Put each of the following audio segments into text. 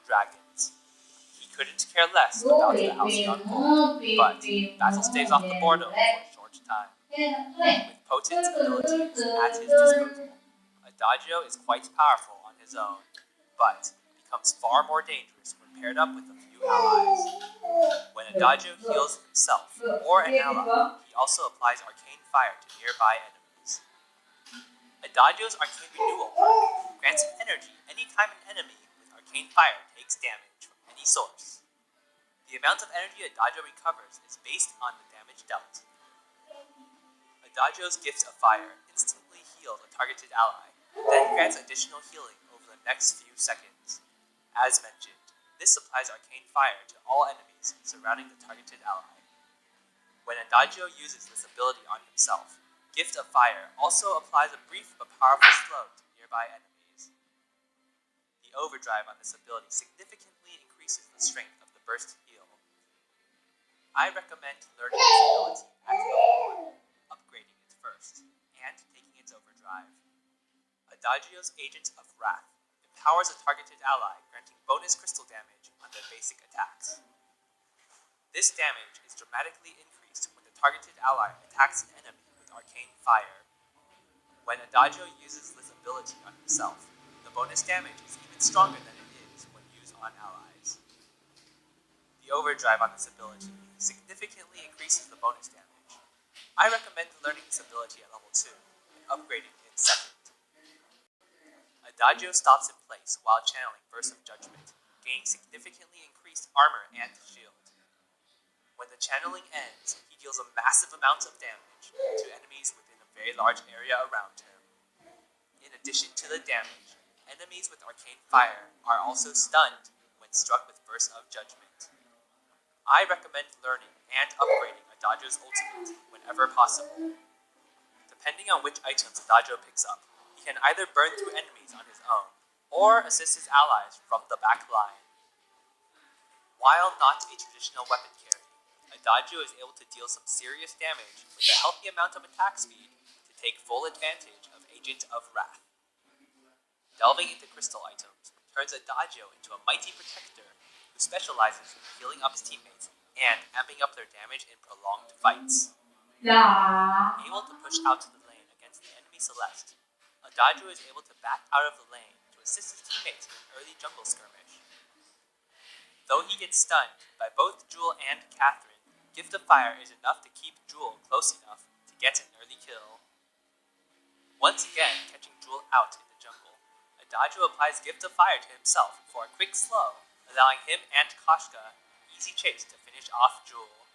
dragons. He couldn't care less about the Halcyon Bolt, but battle stays off the boredom for a short time. With potent abilities at his disposal, ADAGIO is quite powerful on his own, but becomes far more dangerous when paired up with a few allies. When ADAGIO heals himself or an ally, he also applies arcane fire to nearby enemies. ADAGIO's arcane renewal perk grants him energy anytime an enemy with arcane fire takes damage from any source. The amount of energy ADAGIO recovers is based on the damage dealt. ADAGIO's Gift of Fire instantly heals a targeted ally, then grants additional healing over the next few seconds. As mentioned, this applies arcane fire to all enemies surrounding the targeted ally. When ADAGIO uses this ability on himself, Gift of Fire also applies a brief but powerful slow to nearby enemies. The overdrive on this ability significantly increases the strength of the burst heal. I recommend learning this ability at level 1, upgrading it first, and taking its overdrive. ADAGIO's Agent of Wrath empowers a targeted ally, granting bonus crystal damage on their basic attacks. This damage is dramatically increased when the targeted ally attacks an enemy with arcane fire. When ADAGIO uses this ability on himself, the bonus damage is even stronger than it is when used on allies. The overdrive on this ability significantly increases the bonus damage. I recommend learning this ability at level 2 and upgrading it second. ADAGIO stops in place while channeling Verse of Judgment, gaining significantly increased armor and shield. When the channeling ends, he deals a massive amount of damage to enemies within a very large area around him. In addition to the damage, enemies with arcane fire are also stunned when struck with Verse of Judgment. I recommend learning and upgrading ADAGIO's ultimate whenever possible. Depending on which items ADAGIO picks up, he can either burn through enemies on his own, or assist his allies from the back line. While not a traditional weapon carry, ADAGIO is able to deal some serious damage with a healthy amount of attack speed to take full advantage of Agent of Wrath. Delving into crystal items turns ADAGIO into a mighty protector who specializes in healing up his teammates and amping up their damage in prolonged fights. Able to push out to the lane against the enemy Celeste, ADAGIO is able to back out of the lane to assist his teammates in an early jungle skirmish. Though he gets stunned by both Jewel and Catherine, Gift of Fire is enough to keep Jewel close enough to get an early kill. Once again catching Jewel out in the jungle, ADAGIO applies Gift of Fire to himself for a quick slow, allowing him and Koshka an easy chase to finish off Jewel.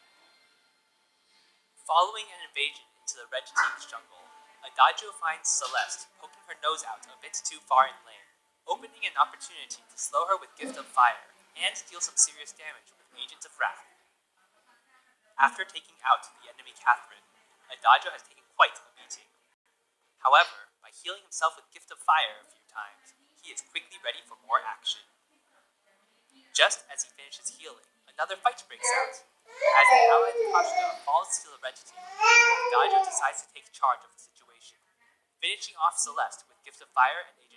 Following an invasion into the red team's jungle, ADAGIO finds Celeste poking her nose out a bit too far in lane, opening an opportunity to slow her with Gift of Fire and deal some serious damage with Agent of Wrath. After taking out the enemy Catherine, ADAGIO has taken quite a beating. However, by healing himself with Gift of Fire a few times, he is quickly ready for more action. Just as he finishes healing, another fight breaks out. As the allied Koshka falls to the red team, ADAGIO decides to take charge of the situation, finishing off Celeste with Gift of Fire and Agent